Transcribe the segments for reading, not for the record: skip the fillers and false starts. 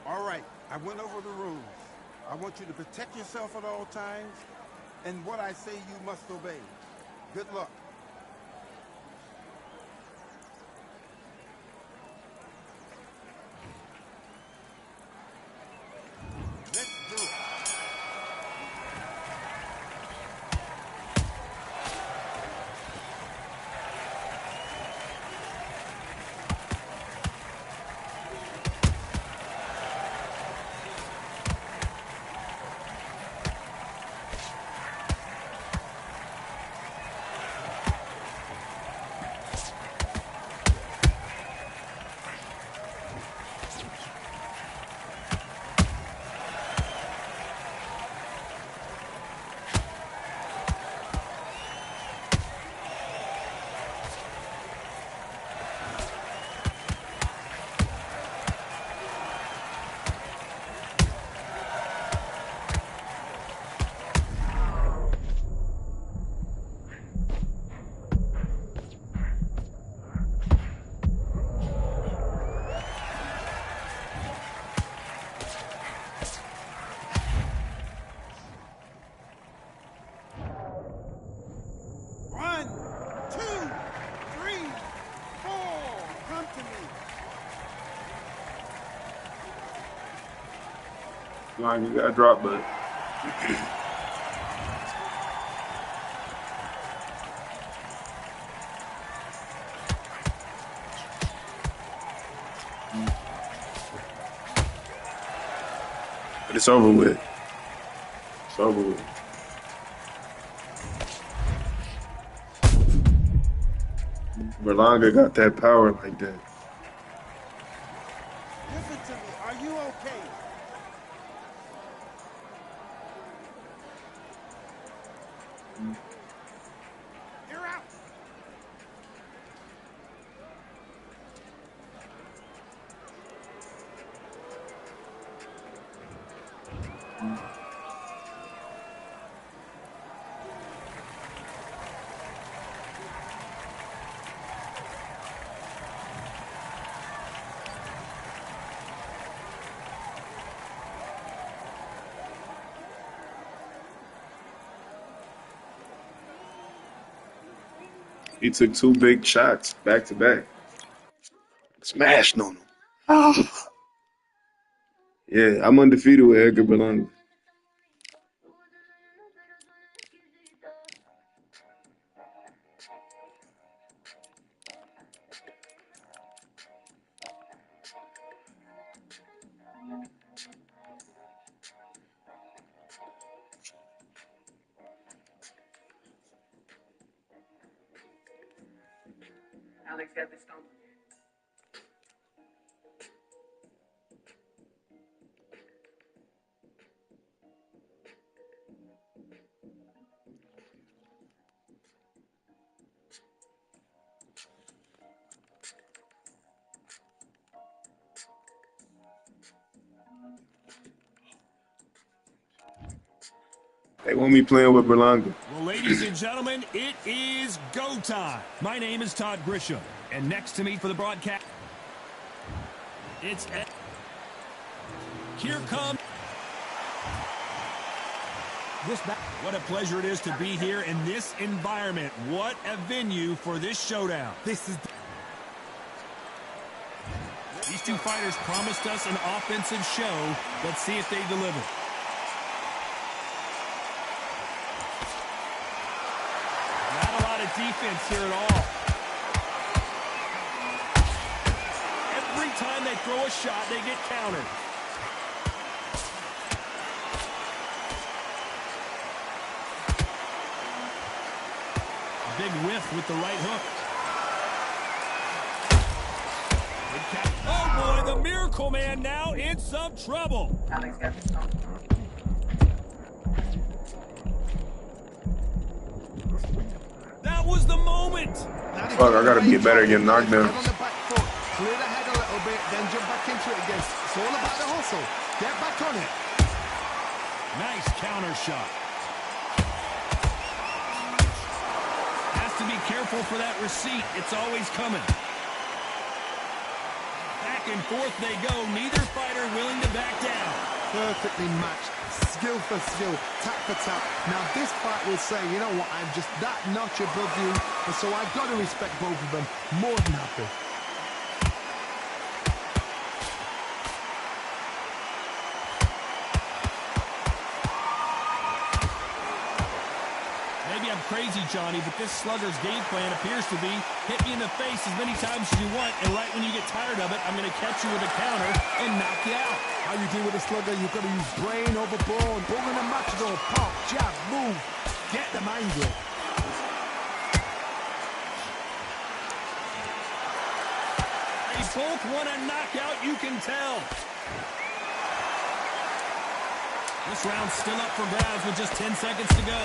All right, I went over the rules. I want you to protect yourself at all times, and what I say you must obey. Good luck. Let's do it. Line, you got to drop, but it's over with. It's over with. Berlanga got that power like that. Listen to me. Are you okay? You're out. He took 2 big shots back to back. Smashed on him. Oh. Yeah, I'm undefeated with Edgar Berlanga. Alex got this stump. They want me playing with Berlanga. Well, ladies and gentlemen, it is go time. My name is Todd Grisham, and next to me for the broadcast, it's Ed. Here comes this back. What a pleasure it is to be here in this environment. What a venue for this showdown. These two fighters promised us an offensive show. Let's see if they deliver. Defense here at all. Every time they throw a shot, they get countered. Big whiff with the right hook. Oh boy, the Miracle Man now in some trouble. Alex got this stump. That was the moment. Fuck, I gotta be better getting knocked down. On the back foot, clear the head a little bit, then jump back into it again. It's all about the hustle. Get back on it. Nice counter shot. Has to be careful for that receipt. It's always coming. Back and forth they go. Neither fighter willing to back perfectly matched. Skill for skill, tap for tap. Now this fight will say, you know what, I'm just that notch above you, and so I've got to respect both of them. More than happy. Maybe I'm crazy, Johnny, but this slugger's game plan appears to be hit me in the face as many times as you want, and right when you get tired of it, I'm going to catch you with a counter and knock you out. How you deal with a slugger, you've got to use brain over brawn. Bowling a matador, pop, jab, move, get them angry. They both want a knockout, you can tell. This round's still up for grabs with just 10 seconds to go.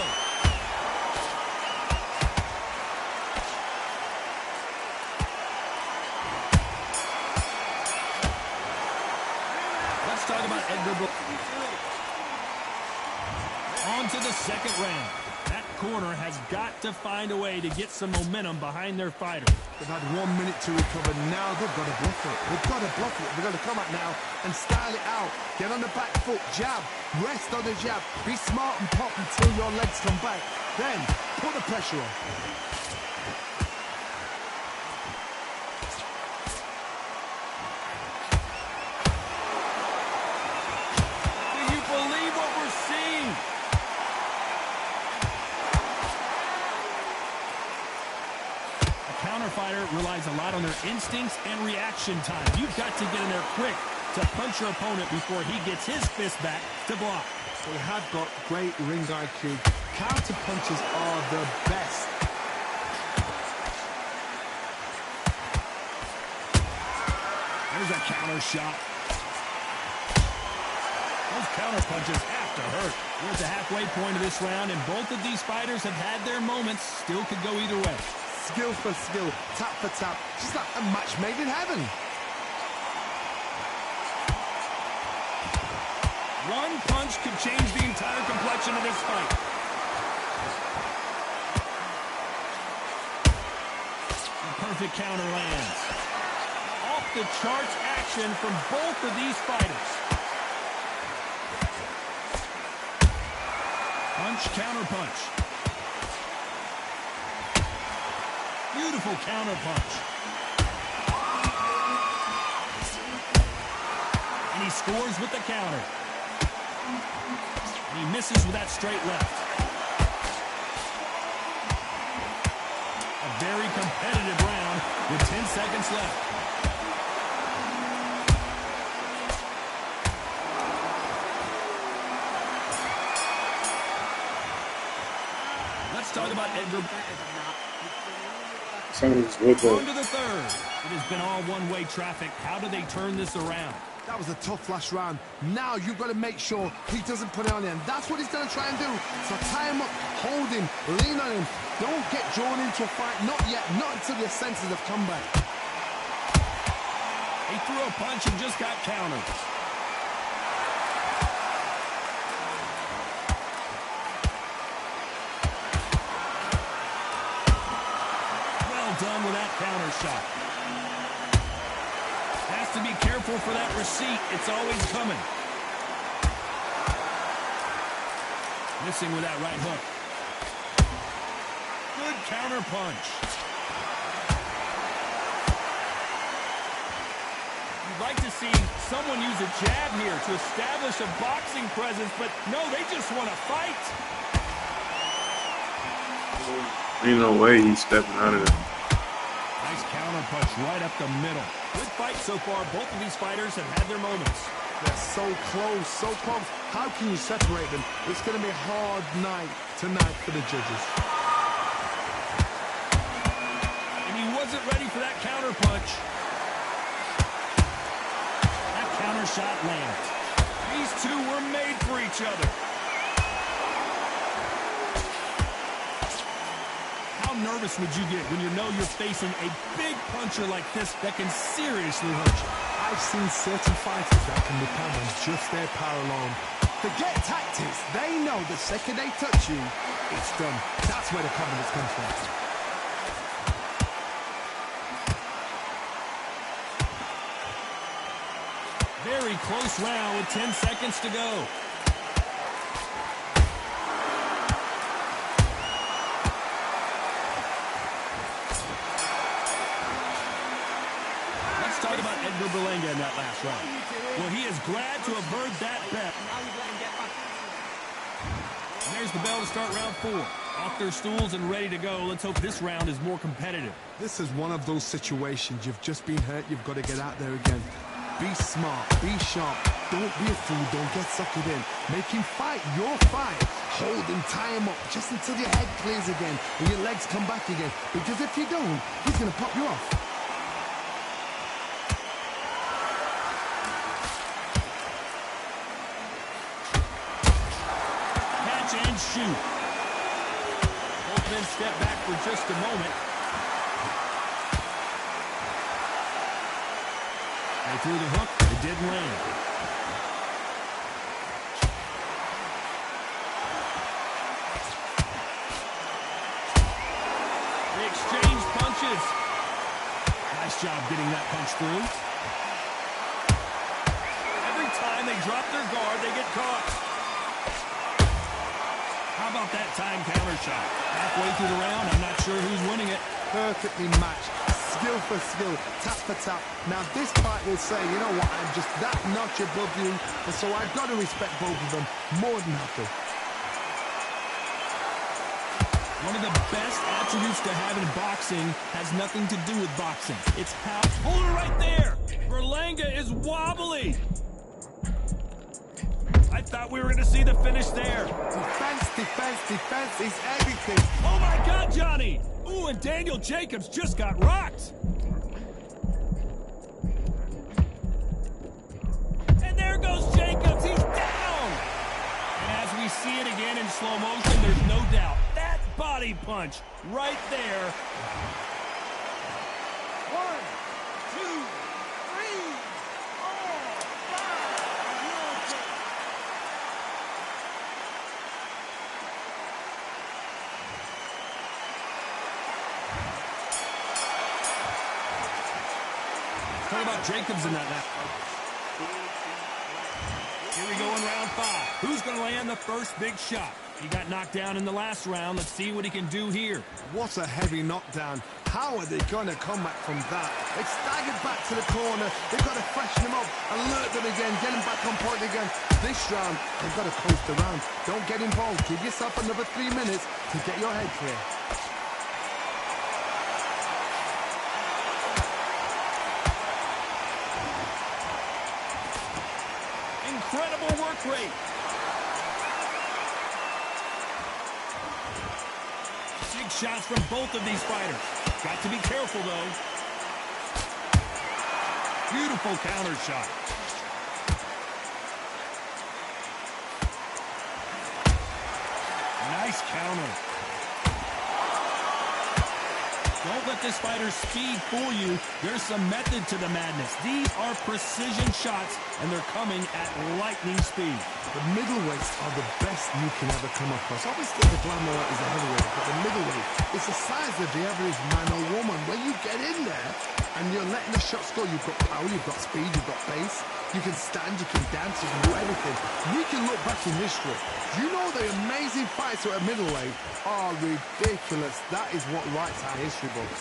Let's talk about Edgar. On to the second round. That corner has got to find a way to get some momentum behind their fighter. They've had 1 minute to recover. Now they've got to bluff it. They've got to bluff it. They've got to come out now and style it out. Get on the back foot, jab, rest on the jab. Be smart and pop until your legs come back. Then put the pressure on. Fighter relies a lot on their instincts and reaction time. You've got to get in there quick to punch your opponent before he gets his fist back to block. They have got great ring IQ. Counter punches are the best. There's a counter shot. Those counter punches have to hurt. We're at the halfway point of this round, and both of these fighters have had their moments. Still could go either way. Skill for skill, tap for tap, just like a match made in heaven. One punch could change the entire complexion of this fight. The perfect counter lands. Off the charts action from both of these fighters. Punch, counter punch. Beautiful counter punch. And he scores with the counter. And he misses with that straight left. A very competitive round with 10 seconds left. Let's talk about Edgar. On to the third. It has been all one-way traffic. How do they turn this around? That was a tough last round. Now you've got to make sure he doesn't put it on him. That's what he's going to try and do. So tie him up, hold him, lean on him. Don't get drawn into a fight. Not yet. Not until your senses have come back. He threw a punch and just got countered. Done with that counter shot. Has to be careful for that receipt. It's always coming. Missing with that right hook. Good counter punch. You'd like to see someone use a jab here to establish a boxing presence, but no, they just want to fight. Ain't no way he's stepping out of there. Nice counter punch right up the middle. Good fight so far. Both of these fighters have had their moments. They're so close, so close. How can you separate them? It's going to be a hard night tonight for the judges. And he wasn't ready for that counter punch. That counter shot lands. These two were made for each other. How nervous would you get when you know you're facing a big puncher like this that can seriously hurt you? I've seen certain fighters that can depend on just their power alone. Forget tactics. They know the second they touch you, it's done. That's where the confidence comes from. Very very close round with 10 seconds to go. Let's talk about Edgar Berlanga in that last round. Well, he is glad to have heard that bet. And there's the bell to start round 4. Off their stools and ready to go. Let's hope this round is more competitive. This is one of those situations. You've just been hurt. You've got to get out there again. Be smart. Be sharp. Don't be a fool. Don't get suckered in. Make him fight your fight. Hold him, tie him up just until your head clears again and your legs come back again. Because if you don't, he's going to pop you off. Catch and shoot. Both men step back for just a moment. They threw the hook. It didn't land. They exchanged punches. Nice job getting that punch through. Every time they drop their guard, they get caught. How about that time counter shot? Halfway through the round, I'm not sure who's winning it. Perfectly matched. Skill for skill. Tap for tap. Now this fight will say, you know what, I'm just that notch above you. And so I've got to respect both of them more than happy. One of the best attributes to have in boxing has nothing to do with boxing. It's how... Hold it right there! Berlanga is wobbly! I thought we were going to see the finish there. Defense, defense, defense is everything. Oh my God, Johnny! Ooh, and Daniel Jacobs just got rocked! And there goes Jacobs, he's down! And as we see it again in slow motion, there's no doubt. That body punch right there. 1, 2, 3, 4, 5. Talk about Jacobs in that lap. Here we go in round 5. Who's going to land the first big shot? He got knocked down in the last round. Let's see what he can do here. What a heavy knockdown. How are they going to come back from that? They've staggered back to the corner. They've got to freshen them up, alert them again, get them back on point again. This round, they've got to coast around. Don't get involved. Give yourself another 3 minutes to get your head clear. Incredible work rate. Big shots from both of these fighters. Got to be careful, though. Beautiful counter shot. Nice counter. Don't let this fighter's speed fool you. There's some method to the madness. These are precision shots, and they're coming at lightning speed. The middleweights are the best you can ever come across. Obviously, the glamour is a heavyweight, but the middleweight is the size of the average man or woman. When you get in there and you're letting the shots go, you've got power, you've got speed, you've got pace. You can stand, you can dance, you can do everything. We can look back in history. You know the amazing fights at middleweight are ridiculous. That is what writes our history books.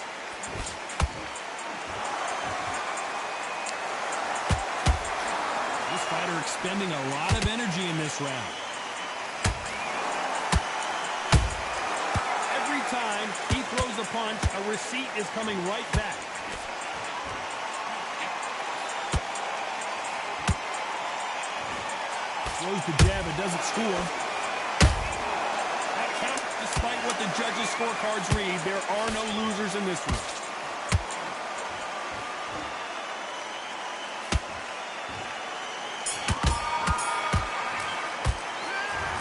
This fighter expending a lot of energy in this round. Every time he throws a punch, a receipt is coming right back. Throws the jab, it doesn't score. That count, despite what the judges' scorecards read, there are no losers in this one.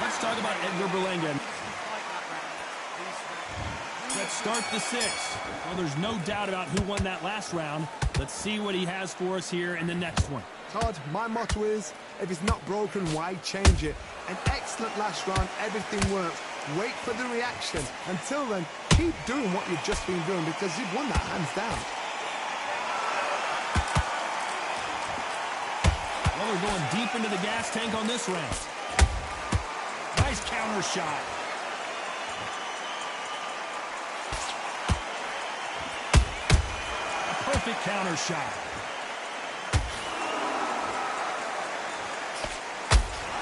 Let's talk about Edgar Berlanga. Let's start the 6th. Well, there's no doubt about who won that last round. Let's see what he has for us here in the next one. Todd, my motto is, if it's not broken, why change it? An excellent last round, everything works. Wait for the reaction. Until then, keep doing what you've just been doing because you've won that hands down. Well, are going deep into the gas tank on this round. Nice counter shot. A perfect counter shot.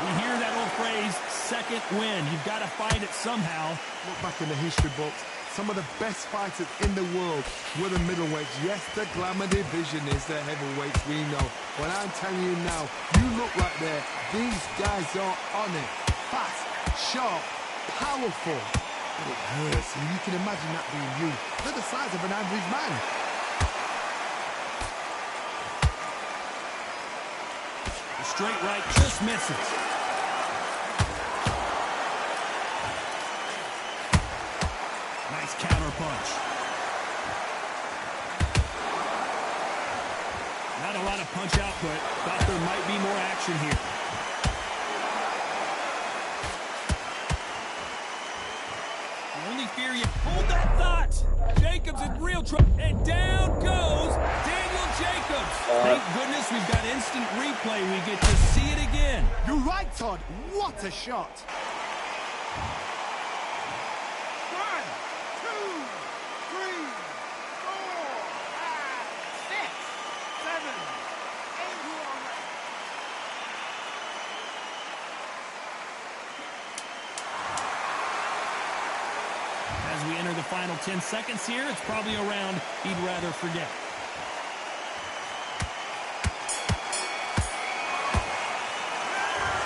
We hear that old phrase, second win. You've got to find it somehow. Look back in the history books. Some of the best fighters in the world were the middleweights. Yes, the glamour division is the heavyweights, we know. But I'm telling you now, you look right there. These guys are on it. Fast, sharp, powerful. But it hurts, and you can imagine that being you. They're the size of an average man. The straight right just misses. Nice counter punch. Not a lot of punch output. Thought there might be more action here. The only fear you hold that thought. Jacobs in real trouble. And down goes Daniel Jacobs. Thank goodness we've got instant replay. We get to see it again. You're right, Todd. What a shot. 1, 2, 3, 4, 5, 6, 7, 8. Who are we? As we enter the final 10 seconds here, it's probably a round he'd rather forget.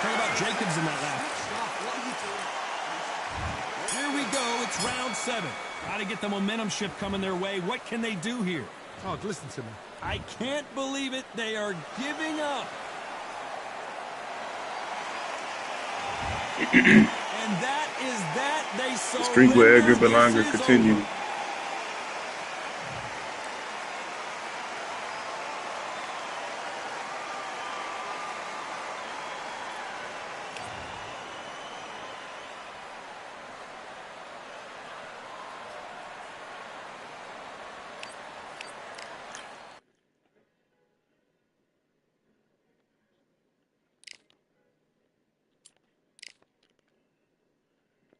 Talk about Jacobs in that last. Here we go. It's round 7. Got to get the momentum shift coming their way. What can they do here? Todd, listen to me. I can't believe it. They are giving up. And that is that. They The streak with Edgar surrender. Berlanga This is continued. over.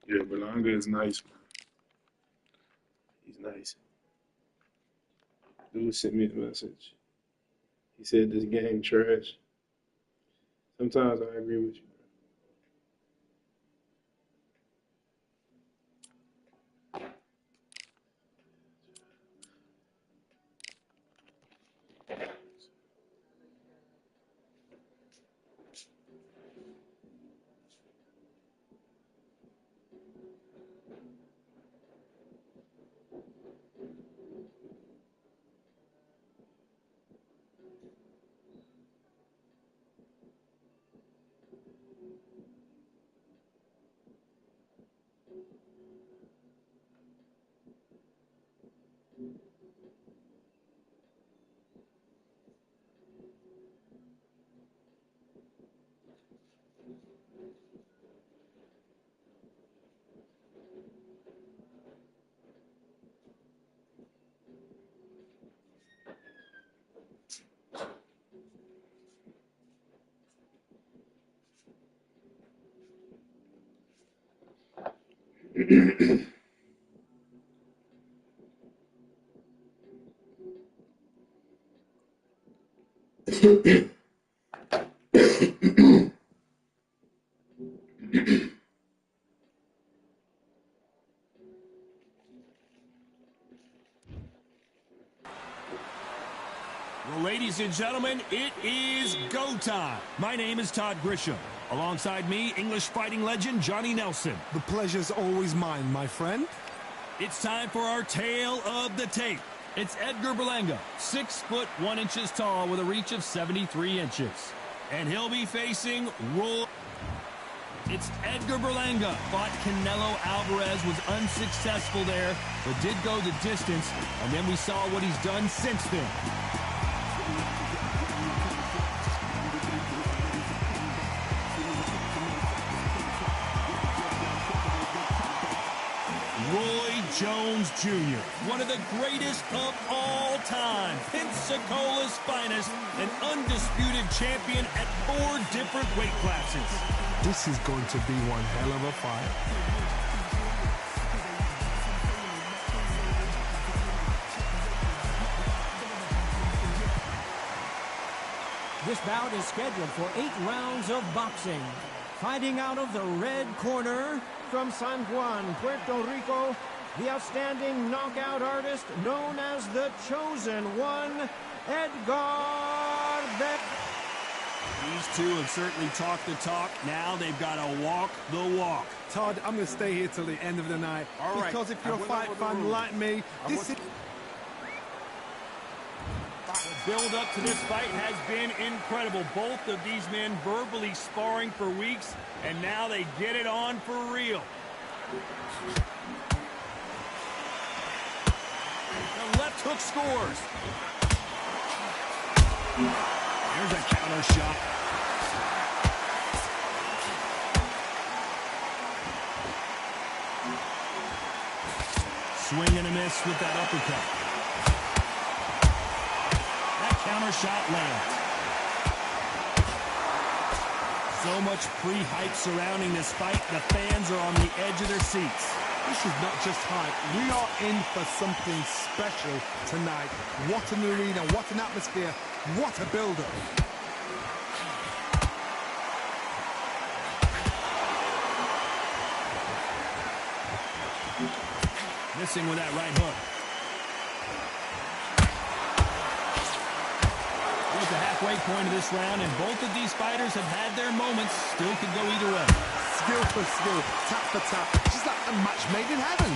Yeah, Berlanga is nice, man. He's nice. Dude sent me a message. He said this game trash. Sometimes I agree with you. Well, ladies and gentlemen, it is go time. My name is Todd Grisham. Alongside me, English fighting legend Johnny Nelson. The pleasure's always mine, my friend. It's time for our tale of the tape. It's Edgar Berlanga, 6 foot 1 inches tall with a reach of 73 inches. And he'll be facing Roy. It's Edgar Berlanga. Fought Canelo Alvarez, was unsuccessful there, but did go the distance. And then we saw what he's done since then. Roy Jones Jr., one of the greatest of all time, Pensacola's finest, an undisputed champion at 4 different weight classes. This is going to be one hell of a fight. This bout is scheduled for 8 rounds of boxing. Fighting out of the red corner, from San Juan, Puerto Rico, the outstanding knockout artist known as the Chosen One, Edgar Beck. These two have certainly talked the talk. Now they've got to walk the walk. Todd, I'm going to stay here till the end of the night. All right. Because if you're a fight fan like me, this is... The build-up to this fight has been incredible. Both of these men verbally sparring for weeks, and now they get it on for real. The left hook scores. There's a counter shot. Swing and a miss with that uppercut. Counter shot lands. So much pre-hype surrounding this fight, the fans are on the edge of their seats. This is not just hype. We are in for something special tonight. What an arena, what an atmosphere, what a build-up. Missing with that right hook. We're at the halfway point of this round, and both of these fighters have had their moments. Still could go either way. Skill for skill, tap for tap, just like a match made in heaven.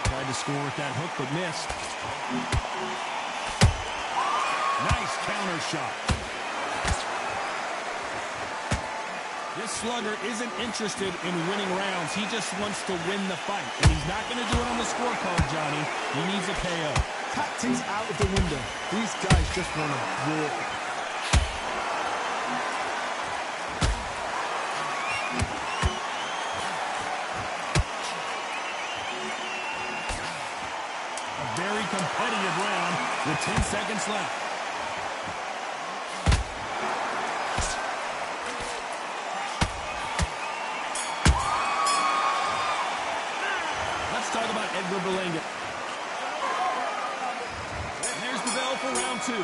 Tried to score with that hook, but missed. Nice counter shot. This slugger isn't interested in winning rounds. He just wants to win the fight. And he's not going to do it on the scorecard, Johnny. He needs a KO. Tactics out of the window. These guys just want to walk. A very competitive round with 10 seconds left. Edgar Berlanga. There's the bell for round 2.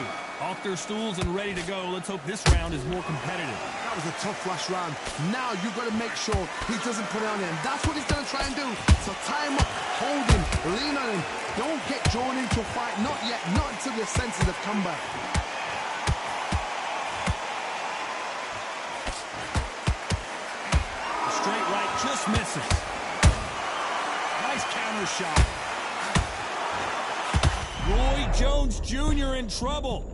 Off their stools and ready to go. Let's hope this round is more competitive. That was a tough last round. Now you've got to make sure he doesn't put it on him. That's what he's going to try and do. So tie him up, hold him, lean on him. Don't get drawn into a fight. Not yet. Not until your senses have come back. A straight right just misses. Nice counter shot. Roy Jones Jr. in trouble.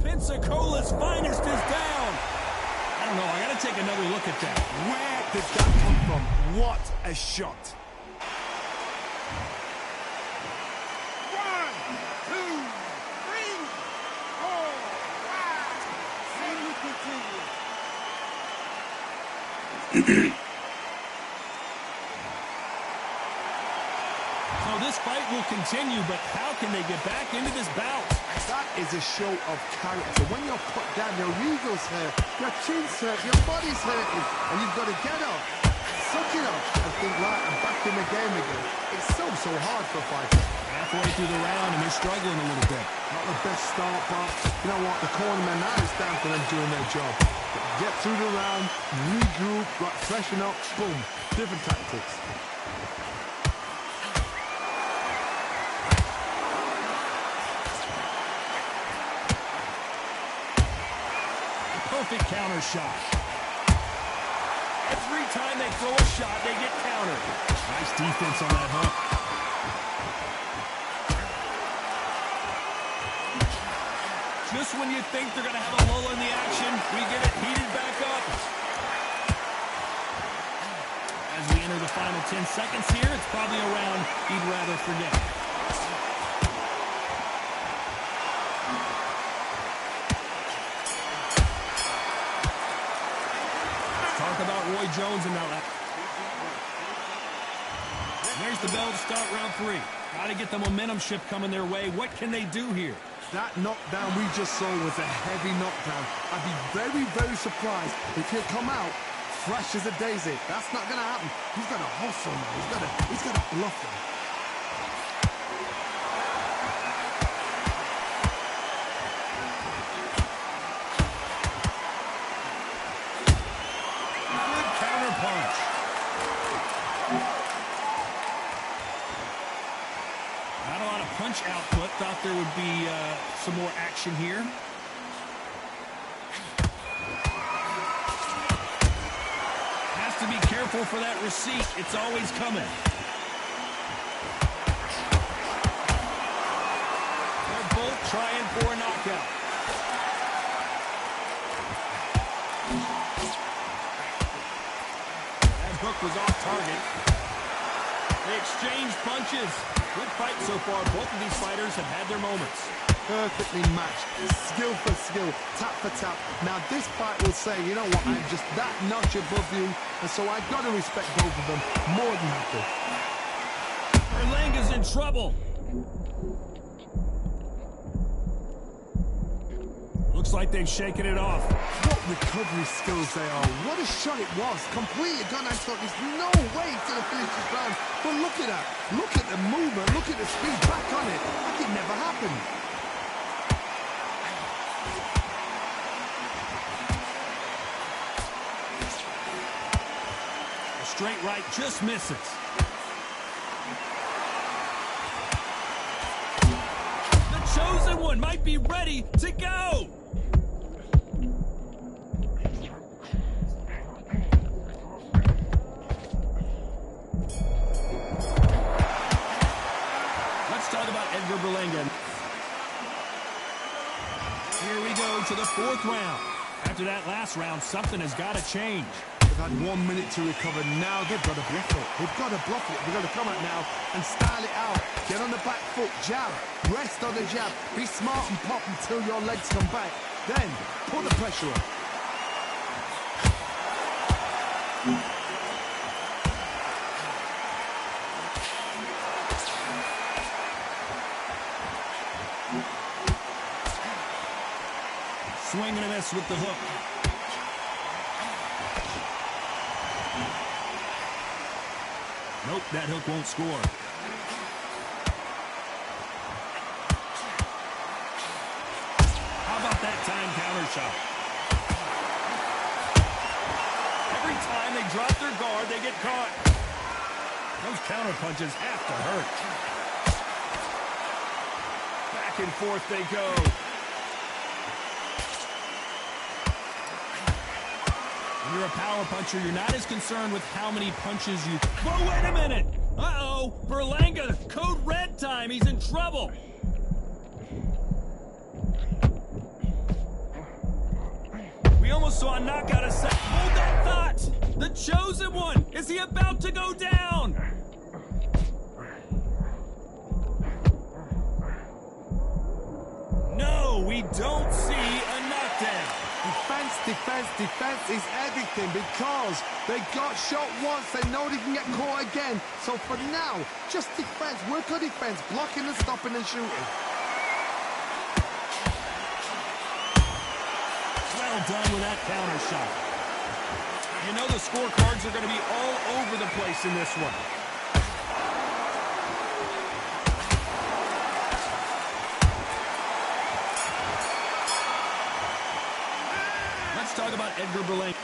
Pensacola's finest is down. I don't know. I got to take another look at that. Where did that come from? What a shot. 1, 2, 3, 4, 5. And we continue. So this fight will continue, but how can they get back into this bout? That is a show of character. When you're put down, your ego's hurt, your chin's hurt, your body's hurting, and you've got to get up, suck it up, and think, right, I'm back in the game again. It's so hard for a fighter. Halfway through the round, and they're struggling a little bit. Not the best start, but you know what? The cornerman, now it's down to them doing their job. Get through the round, regroup, right, freshen up, boom. Different tactics. Perfect counter shot. Every time they throw a shot, they get countered. Nice defense on that hook. Just when you think they're going to have a lull in the action, we get it heated back up. As we enter the final 10 seconds here, it's probably a round he'd rather forget. Jones in that lap. There's the bell to start round 3. Got to get the momentum shift coming their way. What can they do here? That knockdown we just saw was a heavy knockdown. I'd be very, very surprised if he'll come out fresh as a daisy. That's not going to happen. He's got to hustle now. He's got to bluff him. Good counter punch. Not a lot of punch output. Thought there would be some more action here. Has to be careful for that receipt. It's always coming. They're both trying for a knockout. That hook was off target. They exchange punches. Good fight so far. Both of these fighters have had their moments. Perfectly matched, skill for skill, tap for tap. Now this fight will say, you know what, I'm just that notch above you, and so I've got to respect both of them more than happy. Berlanga's in trouble. Looks like they've shaken it off. What recovery skills they are. What a shot it was. Completely gone. I thought there's no way to finish this round. But look at that. Look at the movement. Look at the speed back on it. Like it never happened. A straight right just misses. The chosen one might be ready to go. Berlanga. Here we go to the 4th round. After that last round, something has got to change. They've had 1 minute to recover. Now they've got to bluff it. They've got to bluff it. They've got to come out now and style it out. Get on the back foot, jab, rest on the jab. Be smart and pop until your legs come back. Then put the pressure on. Swing and a miss with the hook. Nope, that hook won't score. How about that time counter shot? Every time they drop their guard, they get caught. Those counter punches have to hurt. Back and forth they go. When you're a power puncher, you're not as concerned with how many punches you... Whoa, wait a minute! Uh-oh! Berlanga, code red time! He's in trouble! We almost saw a knockout a sec... Hold that thought! The chosen one! Is he about to go down? No, we don't see a knockdown. Defense, defense, defense is everything because they got shot once. They know they can get caught again. So for now, just defense. Work on defense. Blocking and stopping and shooting. Well done with that counter shot. You know the scorecards are going to be all over the place in this one. Let's talk about Edgar Berlanga.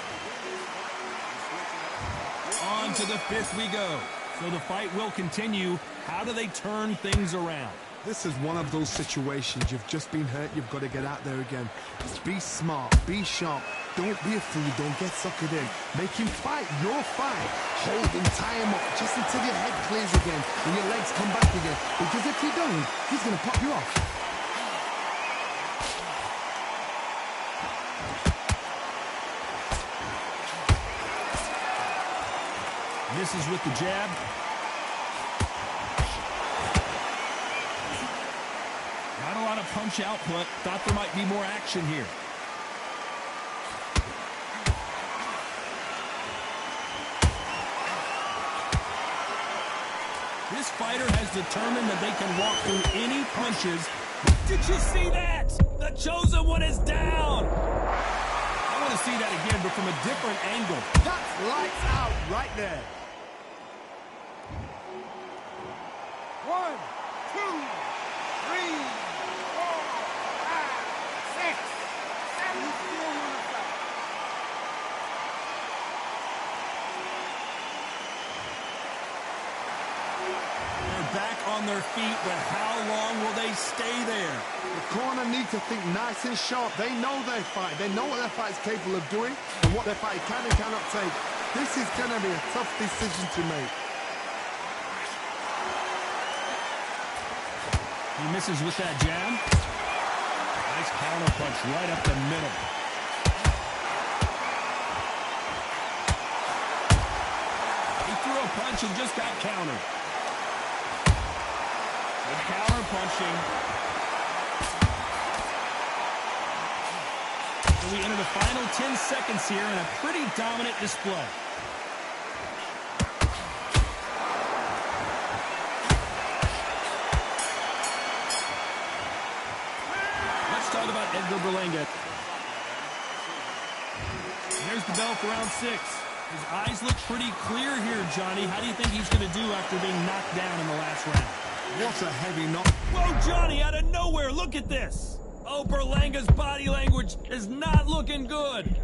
On to the 5th we go. So the fight will continue. How do they turn things around? This is one of those situations. You've just been hurt. You've got to get out there again. Be smart. Be sharp. Don't be a fool. Don't get suckered in. Make him fight your fight. Hold him, tie him up just until your head clears again and your legs come back again. Because if you don't, he's going to pop you off. Misses with the jab. Not a lot of punch output. Thought there might be more action here. This fighter has determined that they can walk through any punches. Did you see that? The chosen one is down. I want to see that again, but from a different angle. That's lights out right there. 1, 2, 3, 4, 5, 6, 7. You still want to fight? They're back on their feet, but how long will they stay there? The corner need to think nice and sharp. They know their fight. They know what their fight is capable of doing and what their fight can and cannot take. This is going to be a tough decision to make. He misses with that jab. Nice counter punch right up the middle. He threw a punch and just got countered. Good counter punching. So we enter the final 10 seconds here in a pretty dominant display. Let's talk about Skrillagorrilla. There's the bell for round 6. His eyes look pretty clear here, Johnny. How do you think he's going to do after being knocked down in the last round? What a heavy knock. Whoa, Johnny, out of nowhere, look at this. Oh, Berlanga's body language is not looking good.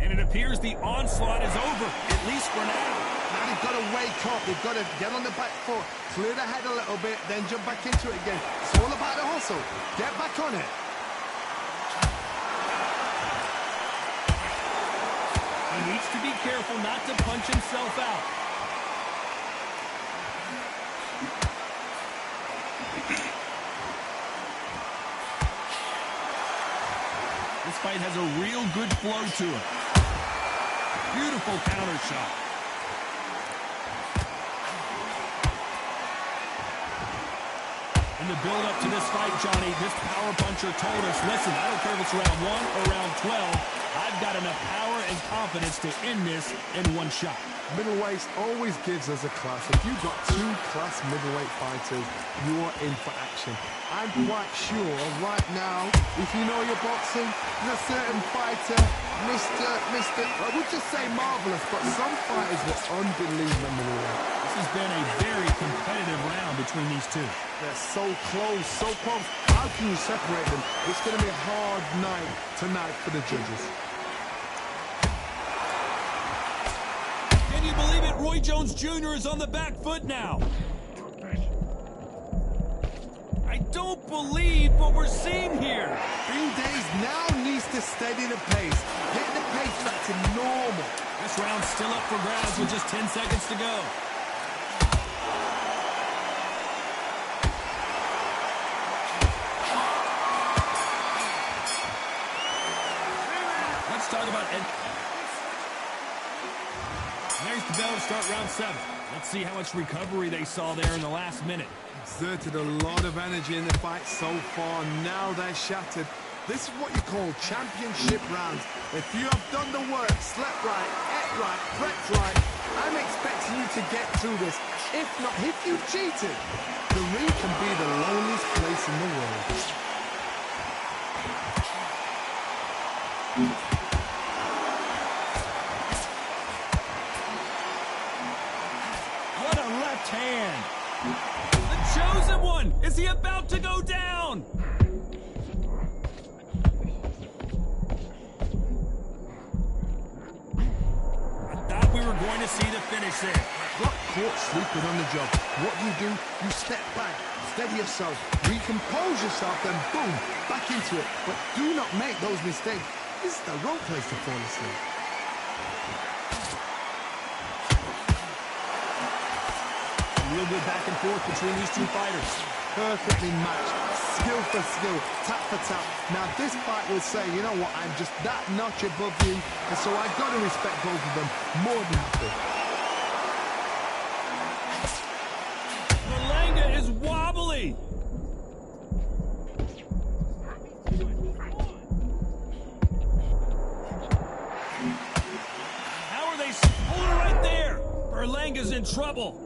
And it appears the onslaught is over, at least for now. Now they've got to wake up. They've got to get on the back foot, clear the head a little bit, then jump back into it again. It's all about the hustle. Get back on it. He needs to be careful not to punch himself out. This fight has a real good flow to it. Beautiful counter shot. In the build-up to this fight, Johnny, this power puncher told us, listen, I don't care if it's round 1 or round 12, I've got enough power and confidence to end this in one shot. Middleweight always gives us a class. If you've got 2 class middleweight fighters, you're in for action. I'm quite sure right now, if you know your boxing, there's a certain fighter, Mr. I would just say marvelous, but some fighters were unbelievable middleweight. This has been a very competitive round between these two. They're so close, so close. How can you separate them? It's going to be a hard night tonight for the judges. Can you believe it? Roy Jones Jr. is on the back foot now. I don't believe what we're seeing here. Green Days now needs to steady the pace. Get the pace back to normal. This round's still up for grabs with just 10 seconds to go. Let's talk about Ed. There's the bell to start round 7. Let's see how much recovery they saw there in the last minute. Exerted a lot of energy in the fight so far. Now they're shattered. This is what you call championship rounds. If you have done the work, slept right, ate right, prepped right, I'm expecting you to get through this. If not, if you've cheated, the ring can be the loneliest place in the world. What a left hand. The chosen one. Is he about to go down? I thought we were going to see the finish there. Got caught sleeping on the job. What do? You step back, steady yourself, recompose yourself, then boom, back into it. But do not make those mistakes. This is the wrong place to fall asleep. Real good back and forth between these two fighters. Perfectly matched, skill for skill, tap for tap. Now this fight will say, you know what, I'm just that notch above you, and so I've got to respect both of them more than happy. Berlanga is wobbly. How are they? Hold it right there. Berlanga's in trouble.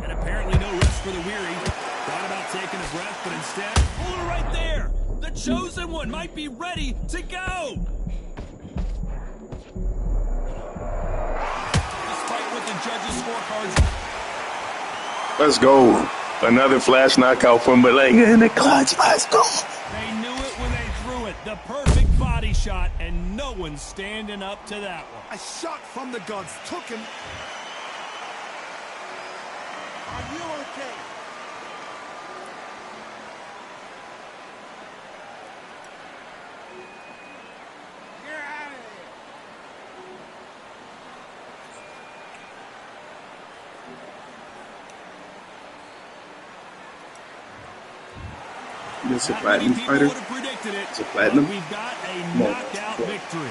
And apparently no rest for the weary. Thought about taking a breath, but instead, oh, right there. The chosen one might be ready to go. Despite what the judges' scorecards. Let's go. Another flash knockout from Berlanga in the clutch. Let's go. They knew it when they threw it. The perfect body shot, and no one's standing up to that one. A shot from the gods took him. Are you okay? Get out of there. This is a Not platinum many people fighter. would have predicted it, It's a platinum? but we've got a No. knockout victory.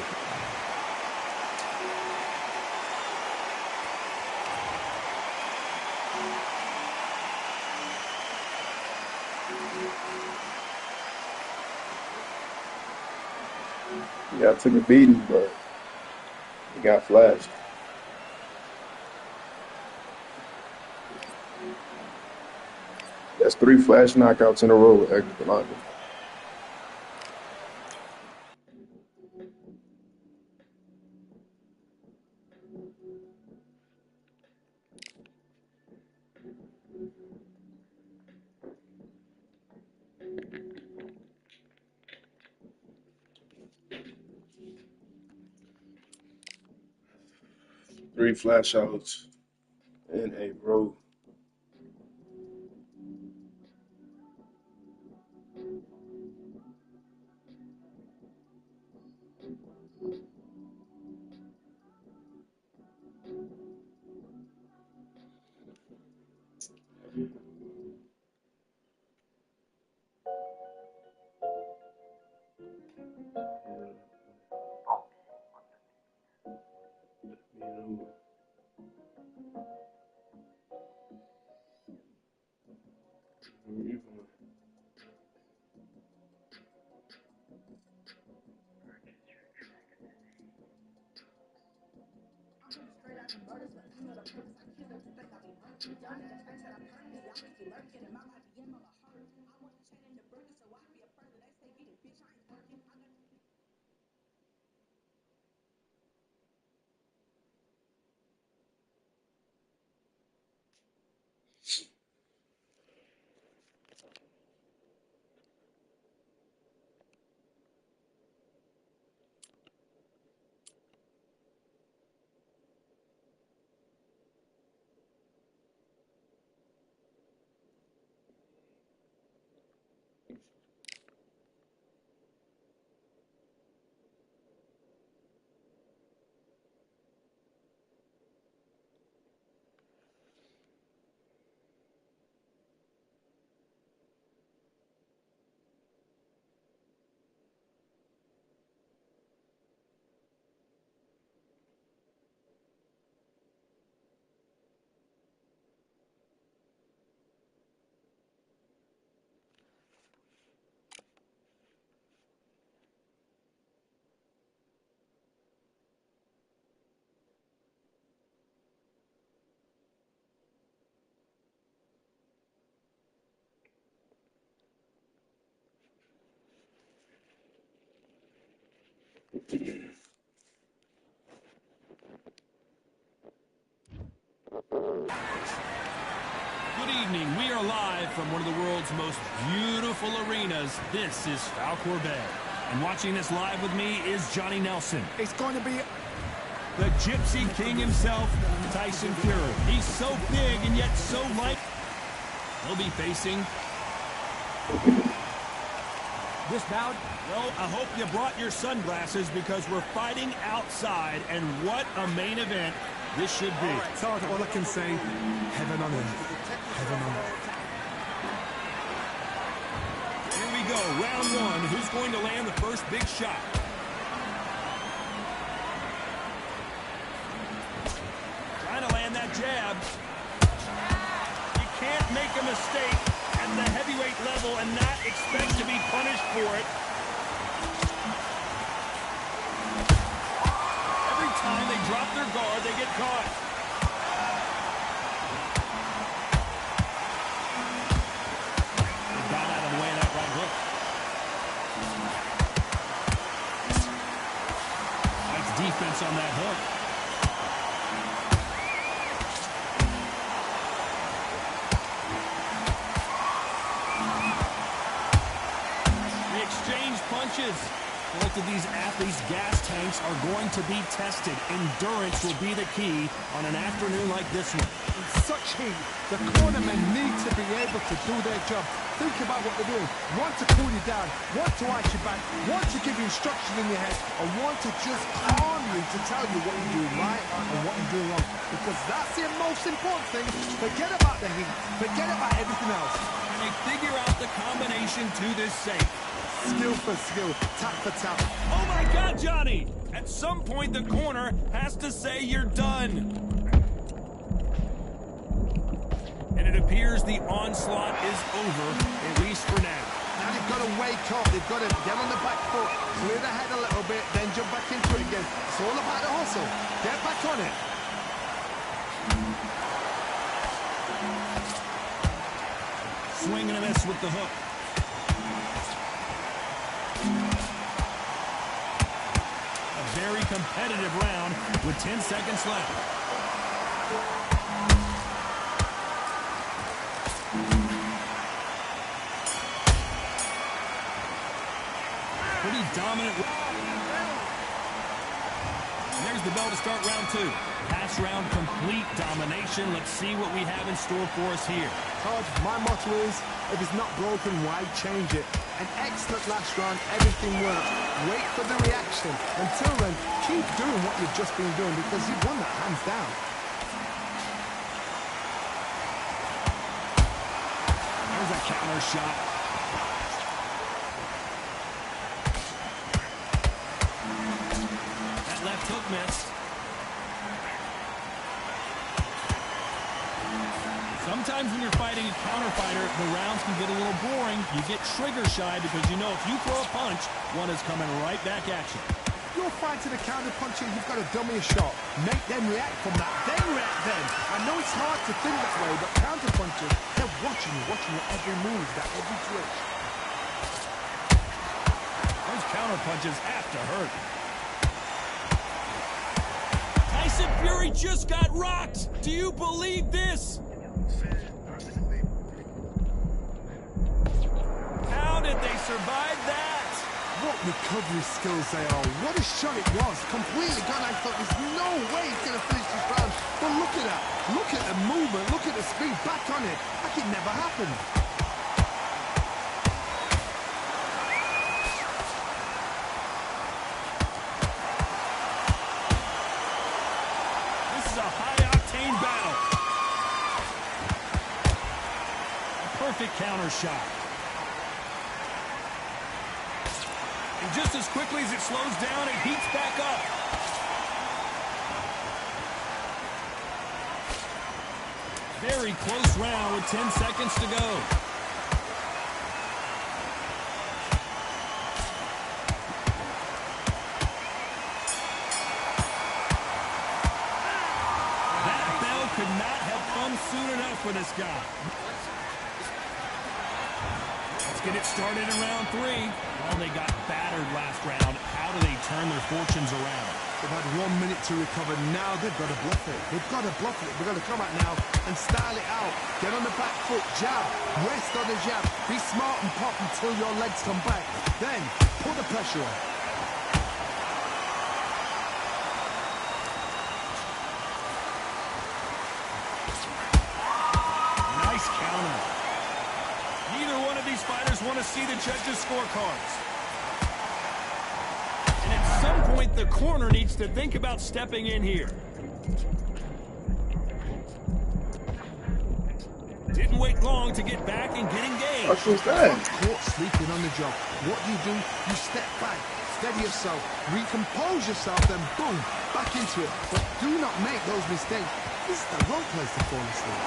Yeah, I took a beating, but he got flashed. That's 3 flash knockouts in a row with Edgar Berlanga. Three flash outs in a row. Good evening. We are live from one of the world's most beautiful arenas. This is Falcor Bay. And watching this live with me is Johnny Nelson. It's going to be The Gypsy King himself, Tyson Fury. He's so big and yet so light. He'll be facing... This bout, Well, I hope you brought your sunglasses because we're fighting outside, and what a main event this should be. Todd, all I can say, heaven on earth. Heaven on earth. Here we go, round one. Who's going to land the first big shot? Trying to land that jab. You can't make a mistake at the heavyweight level and not expect to be punished for it. drop their guard, they get caught. They got out of the way of that right hook. Nice defense on that hook. They exchange punches. Both of these athletes' gas tanks are going to be tested. Endurance will be the key on an afternoon like this one. In such heat, the cornermen need to be able to do their job. Think about what they're doing. Want to cool you down, want to ice you back, want to give you instruction in your head, and want to just calm you to tell you what you're doing right and what you're doing wrong. Because that's the most important thing. Forget about the heat. Forget about everything else. And they figure out the combination to this safe. Skill for skill, tap for tap. Oh my God, Johnny! At some point, the corner has to say you're done. And it appears the onslaught is over, at least for now. Now they've got to wake up. They've got to get on the back foot, clear the head a little bit, then jump back into it again. It's all about the hustle. Get back on it. Swing and a miss with the hook. A very competitive round with 10 seconds left. Pretty dominant. And there's the bell to start round two. Last round, complete domination. Let's see what we have in store for us here. Todd, my motto is, if it's not broken, why change it? An excellent last round, everything worked. Wait for the reaction. Until then, keep doing what you've just been doing because you've won that hands down. There's a counter shot. That left hook missed. Sometimes when you're fighting a counter fighter, the rounds can get a little boring. You get trigger shy because you know if you throw a punch, one is coming right back at you. You're fighting a counter puncher, you've got to dummy a shot. Make them react from that, then react then. I know it's hard to think that way, but counter punchers, they're watching your every move, that every twitch. Those counter punches have to hurt. Tyson Fury just got rocked. Do you believe this? How did they survive that? What recovery skills they are. What a shot it was. Completely gone. I thought there's no way he's going to finish this round. But look at that. Look at the movement. Look at the speed. Back on it. Like it never happened. This is a high-octane battle. A perfect counter shot. And just as quickly as it slows down, it heats back up. Very close round with 10 seconds to go. That bell could not have come soon enough for this guy. Let's get it started in round three. Well, they got battered last round. How do they turn their fortunes around? They've had 1 minute to recover. Now they've got to bluff it. They've got to bluff it. They've got to come out now and style it out. Get on the back foot, jab, rest on the jab. Be smart and pop until your legs come back. Then put the pressure on. Nice counter. Neither one of these fighters want to see the judges' scorecards. And at some point, the corner needs to think about stepping in here. Didn't wait long to get back and get engaged. What's that? Caught sleeping on the job. What do? You step back, steady yourself, recompose yourself, then boom, back into it. But do not make those mistakes. This is the wrong place to fall asleep.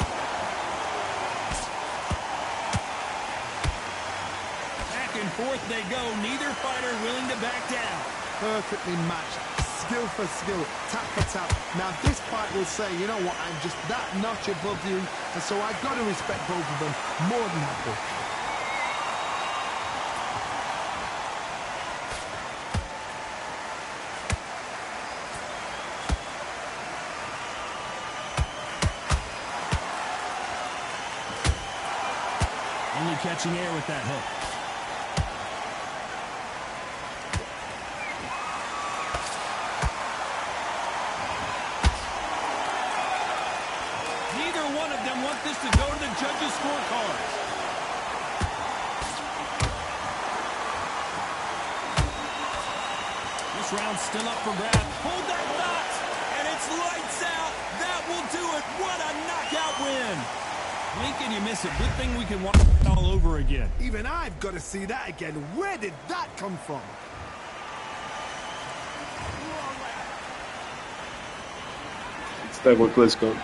Back and forth they go, neither fighter willing to back down. Perfectly matched, skill for skill, tap for tap. Now this fight will say, you know what, I'm just that notch above you, and so I've got to respect both of them more than happy. Only catching air with that hook. Neither one of them want this to go to the judges' scorecards. This round's still up for grabs. Hold that thought, and it's lights out. That will do it. What a knockout win. Blink and you miss it. Good thing we can watch it all over again. Even I've got to see that again. Where did that come from? It's that work. Let's go.